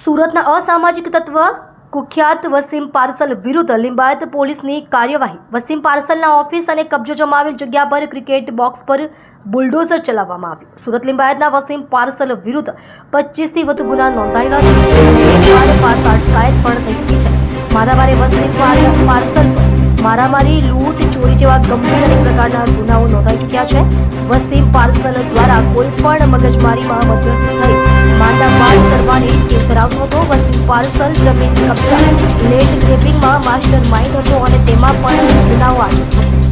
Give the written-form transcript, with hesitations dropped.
સુરતના અસામાજિક તત્વ કુખ્યાત વસીમ પાર્સલ વિરુદ્ધ લિંબાયત પોલીસની કાર્યવાહી। વસીમ પાર્સલના ઓફિસ અને કબજો જમાવેલ જગ્યા પર ક્રિકેટ બોક્સ પર બુલડોઝર ચલાવવામાં આવ્યું। સુરત લિંબાયતના વસીમ પાર્સલ વિરુદ્ધ 25થી વધુ ગુના નોંધાયેલા છે અને 5 અટકાયત પણ થઈ ચૂકી છે। મારામારી વસીમ પાર્સલ પર મારામારી, લૂંટ, ચોરી જેવા ગંભીર અનેક પ્રકારના ગુનાઓ નોંધાઈ ચૂક્યા છે। વસીમ પાર્સલ દ્વારા કોઈ પણ મગજમારીમાં મધ્યસ્થ થઈ માંડામાર કરવાની ટેવ ધરાવતો હતો। વસીમ પાર્સલ જમીન કબજા, લેન્ડ ગ્રેબિંગમાં માસ્ટર માઇન્ડ હતો અને તેમાં પણ ગુનાઓ આચર્યા છે।